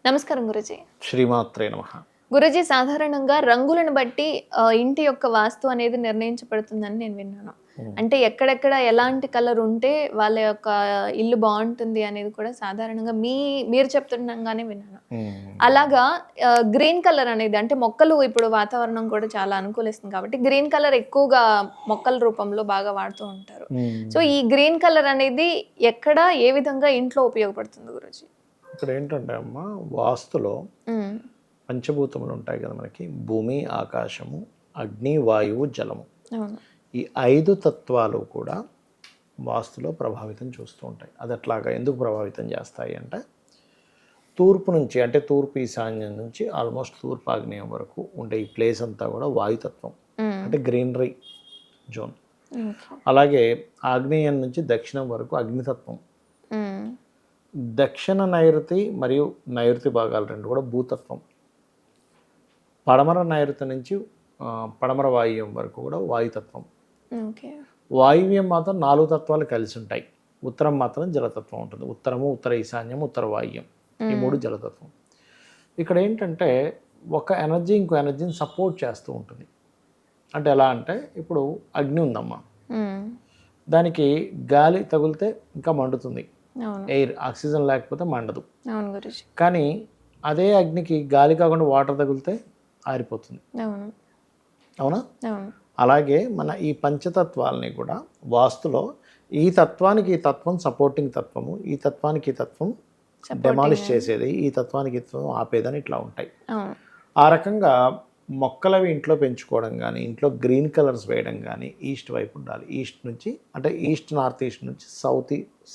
నమస్కారం గురూజీ. శ్రీమాత్రే నమః. గురూజీ సాధారణంగా రంగులను బట్టి ఇంటి యొక్క వాస్తు అనేది నిర్ణయించబడుతుందని నేను విన్నాను. హ్మ్. అంటే ఎక్కడెక్కడ ఎలాంటి కలర్ ఉంటే వాళ్ళ యొక్క ఇల్లు బావుంటుంది అనేది కూడా సాధారణంగా మీరు చెప్తుండగానే విన్నాను. హ్మ్. అలాగా గ్రీన్ కలర్ అనేది అంటే మొక్కలు ఇప్పుడు వాతావరణం కూడా చాలా అనుకూలిస్తుంది కాబట్టి గ్రీన్ కలర్ ఎక్కువగా మొక్కల రూపంలో బాగా వాడుతూ ఉంటారు. సో, హ్మ్. ఈ గ్రీన్ కలర్ అనేది ఎక్కడ ఏ విధంగా ఇంట్లో ఉపయోగపడుతుంది గురూజీ? ఇక్కడేంటంటే అమ్మా వాస్తులో హ్మ్. పంచభూతములు ఉంటాయి కదా మనకి. భూమి, ఆకాశము, అగ్ని, వాయువు, జలము. అవును. ఈ 5 తత్వాలు కూడా వాస్తులో ప్రభావితం చూస్తూ ఉంటాయి. అదెట్లాగా ఎందుకు ప్రభావితం చేస్తాయి అంటే, తూర్పు నుంచి అంటే తూర్పు ఈశాన్యం నుంచి ఆల్మోస్ట్ తూర్పు ఆగ్నేయం వరకు ఉండే ఈ ప్లేస్ అంతా కూడా వాయుతత్వం. హ్మ్. అంటే గ్రీనరీ జోన్. ఓకే. అలాగే ఆగ్నేయం నుంచి దక్షిణం వరకు అగ్నితత్వం. హ్మ్. దక్షిణ నైరుతి మరియు నైరుతి భాగాలు రెండు కూడా భూతత్వం. పడమర నైరుతి నుంచి పడమర వాయువ్యం వరకు కూడా వాయుతత్వం. ఓకే. వాయువ్యం మాత్రం 4 తత్వాలు కలిసి ఉంటాయి. ఉత్తరం మాత్రం జలతత్వం ఉంటుంది. ఉత్తరము, ఉత్తర ఈశాన్యం, ఉత్తర వాయువ్యం ఈ 3 జలతత్వం. ఇక్కడ ఏంటంటే ఒక ఎనర్జీ ఇంకో ఎనర్జీని సపోర్ట్ చేస్తూ ఉంటుంది. అంటే ఎలా అంటే ఇప్పుడు అగ్ని ఉందమ్మా, హ్మ్. దానికి గాలి తగిలితే ఇంకా మండుతుంది. అవును. ఎయిర్ ఆక్సిజన్ లేకపోతే మండదు. అవును గురూజీ. కానీ అదే అగ్నికి గాలి కాకుండా వాటర్ తగిలితే ఆరిపోతుంది. అవును. అవునా? అవును. అలాగే మన ఈ పంచతత్వాలని కూడా వాస్తులో ఈ తత్వానికి ఈ తత్వం సపోర్టింగ్ తత్వము, ఈ తత్వానికి ఈ తత్వం డెమాలిష్ చేసేది, ఈ తత్వానికి ఈ తత్వం ఆపేదని ఇట్లా ఉంటాయి. అవును. ఆ రకంగా మొక్కలవి ఇంట్లో పెంచుకోవడం కానీ, ఇంట్లో గ్రీన్ కలర్స్ వేయడం కానీ ఈస్ట్ వైపు ఉండాలి. ఈస్ట్ నుంచి అంటే ఈస్ట్ నార్త్ ఈస్ట్ నుంచి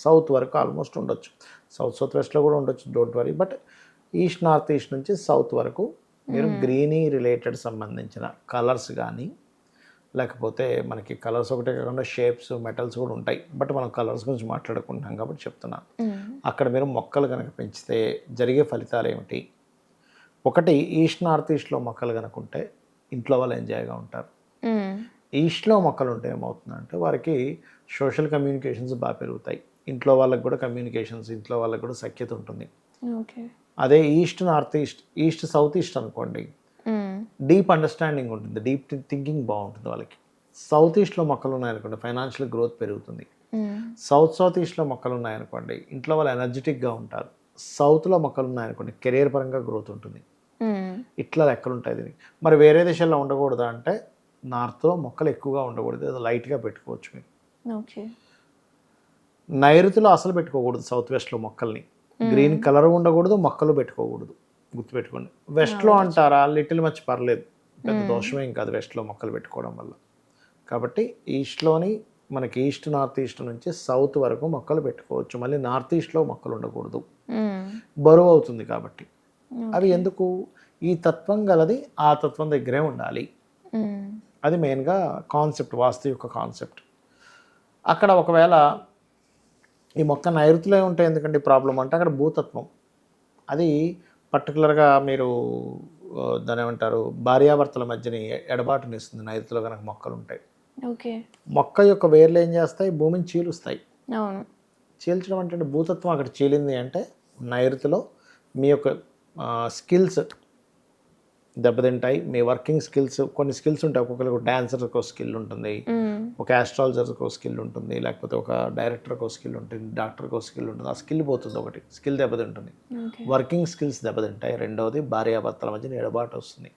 సౌత్ వరకు ఆల్మోస్ట్ ఉండొచ్చు. సౌత్ వెస్ట్లో కూడా ఉండొచ్చు, don't worry. But east north east నుంచి సౌత్ వరకు మీరు గ్రీనీ రిలేటెడ్ సంబంధించిన కలర్స్ కానీ, లేకపోతే మనకి కలర్స్ ఒకటే కాకుండా షేప్స్, మెటల్స్ కూడా ఉంటాయి. బట్ మనం కలర్స్ గురించి మాట్లాడుకుంటున్నాం కాబట్టి చెప్తున్నాను. అక్కడ మీరు మొక్కలు కనుక పెంచితే జరిగే ఫలితాలు ఏమిటి? ఒకటి, ఈస్ట్ నార్త్ ఈస్ట్లో మొక్కలు కనుకుంటే ఇంట్లో వాళ్ళు ఎంజాయ్గా ఉంటారు. ఈస్ట్లో మొక్కలు ఉంటే ఏమవుతుందంటే వారికి సోషల్ కమ్యూనికేషన్స్ బాగా పెరుగుతాయి. ఇంట్లో వాళ్ళకి కూడా కమ్యూనికేషన్స్, ఇంట్లో వాళ్ళకి కూడా సఖ్యత ఉంటుంది. ఓకే. అదే east north east, east south east అనుకోండి, డీప్ అండర్స్టాండింగ్ ఉంటుంది, డీప్ థింకింగ్ బాగుంటుంది వాళ్ళకి. సౌత్ ఈస్ట్లో మొక్కలు ఉన్నాయనుకోండి ఫైనాన్షియల్ గ్రోత్ పెరుగుతుంది. సౌత్ ఈస్ట్లో మొక్కలు ఉన్నాయనుకోండి ఇంట్లో వాళ్ళు ఎనర్జెటిక్గా ఉంటారు. సౌత్లో మొక్కలు ఉన్నాయనుకోండి కెరీర్ పరంగా గ్రోత్ ఉంటుంది. ఇట్లా లెక్కలు ఉంటాయి దీనికి. మరి వేరే దేశాల్లో ఉండకూడదా అంటే నార్త్లో మొక్కలు ఎక్కువగా ఉండకూడదు, అది లైట్గా పెట్టుకోవచ్చు మీరు. ఓకే. నైరుతిలో అసలు పెట్టుకోకూడదు సౌత్ వెస్ట్లో మొక్కల్ని. గ్రీన్ కలర్ ఉండకూడదు, మొక్కలు పెట్టుకోకూడదు, గుర్తుపెట్టుకోండి. వెస్ట్లో అంటారా లిటిల్ మచ్ పర్లేదు, పెద్ద దోషమేం కాదు వెస్ట్లో మొక్కలు పెట్టుకోవడం వల్ల. కాబట్టి ఈస్ట్లోని మనకి ఈస్ట్ నార్త్ ఈస్ట్ నుంచి సౌత్ వరకు మొక్కలు పెట్టుకోవచ్చు. మళ్ళీ నార్త్ ఈస్ట్లో మొక్కలు ఉండకూడదు, బరువు అవుతుంది కాబట్టి. అవి ఎందుకు? ఈ తత్వం గలది ఆ తత్వం దగ్గరే ఉండాలి. అది మెయిన్గా కాన్సెప్ట్, వాస్తు యొక్క కాన్సెప్ట్. అక్కడ ఒకవేళ ఈ మొక్క నైరుతిలో ఉంటే ఎందుకంటే ప్రాబ్లం అంటే అక్కడ భూతత్వం. అది పర్టికులర్గా మీరు దాని ఏమంటారు భార్యాభర్తల మధ్యని ఎడబాటునిస్తుంది నైరుతిలో కనుక మొక్కలు ఉంటాయి. ఓకే. మొక్క యొక్క వేర్లు ఏం చేస్తాయి? భూమిని చీలుస్తాయి. అవును. చీల్చడం అంటే భూతత్వం అక్కడ చీలింది అంటే నైరుతిలో మీ యొక్క స్కిల్స్ దెబ్బతింటాయి. మీ వర్కింగ్ స్కిల్స్, కొన్ని స్కిల్స్ ఉంటాయి. ఒక్కొక్కరికి డాన్సర్కి ఒక స్కిల్ ఉంటుంది, ఒక ఆస్ట్రాలజర్కి ఒక స్కిల్ ఉంటుంది, లేకపోతే ఒక డైరెక్టర్కి ఒక స్కిల్ ఉంటుంది, డాక్టర్కి ఒక స్కిల్ ఉంటుంది. ఆ స్కిల్ పోతుంది, ఒకటి స్కిల్ దెబ్బతింటుంది. వర్కింగ్ స్కిల్స్ దెబ్బతింటాయి. రెండవది భార్యాభర్తల మధ్య ఎడబాటు వస్తుంది.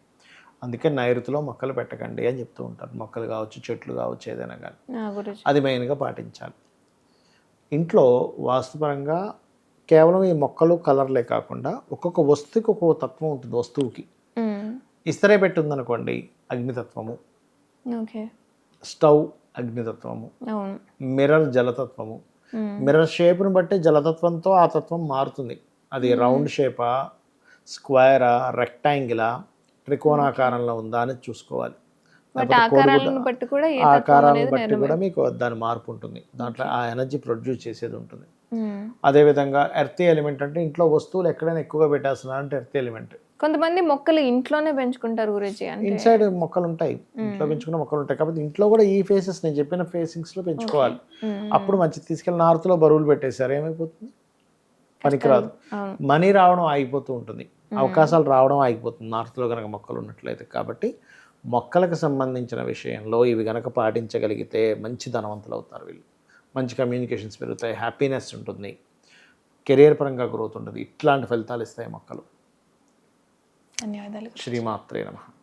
అందుకే నైరుతిలో మొక్కలు పెట్టకండి అని చెప్తూ ఉంటారు. మొక్కలు కావచ్చు, చెట్లు కావచ్చు, ఏదైనా కానీ అది మెయిన్గా పాటించాలి. ఇంట్లో వాస్తుపరంగా కేవలం ఈ మొక్కలు కలర్లే కాకుండా ఒక్కొక్క వస్తువుకి ఒక్కొక్క తత్వం ఉంటుంది. వస్తువుకి ఇస్తరే పెట్టుందనుకోండి అగ్నితత్వము, స్టవ్ అగ్నితత్వము, మిర్రర్ జలతత్వము. మిర్రర్ షేప్ను బట్టి జలతత్వంతో ఆ తత్వం మారుతుంది. అది రౌండ్ షేపా, స్క్వేరా, రెక్టాంగిలా, త్రికోణాకారంలో ఉందా అని చూసుకోవాలి. ఆకారాలను బట్టి కూడా మీకు దాని మార్పు ఉంటుంది. దాంట్లో ఆ ఎనర్జీ ప్రొడ్యూస్ చేసేది ఉంటుంది. అదేవిధంగా ఎర్త్ ఎలిమెంట్ అంటే ఇంట్లో వస్తువులు ఎక్కడైనా ఎక్కువగా పెట్టేస్తున్నారు అంటే ఎర్త్ ఎలిమెంట్. కొంతమంది మొక్కలు ఇంట్లోనే పెంచుకుంటారు గురూజీ. ఇన్సైడ్ మొక్కలు ఉంటాయి, ఇంట్లో పెంచుకున్న మొక్కలు ఉంటాయి. కాబట్టి ఇంట్లో కూడా ఈ ఫేసెస్ నేను చెప్పిన ఫేసింగ్స్లో పెంచుకోవాలి. అప్పుడు మంచిది. తీసుకెళ్ళి నార్త్లో బరువులు పెట్టేశారు ఏమైపోతుంది? పనికిరాదు. అవును. మనీ రావడం ఆగిపోతూ ఉంటుంది, అవకాశాలు రావడం ఆగిపోతుంది నార్త్లో కనుక మొక్కలు ఉన్నట్లయితే. కాబట్టి మొక్కలకు సంబంధించిన విషయంలో ఇవి కనుక పాటించగలిగితే మంచి ధనవంతులు అవుతారు వీళ్ళు. మంచి కమ్యూనికేషన్స్ పెరుగుతాయి, హ్యాపీనెస్ ఉంటుంది, కెరియర్ పరంగా గ్రోత్ ఉంటుంది. ఇట్లాంటి ఫలితాలు ఇస్తాయి మొక్కలు. ధన్యవాదాలు. శ్రీమాత్రే నమః.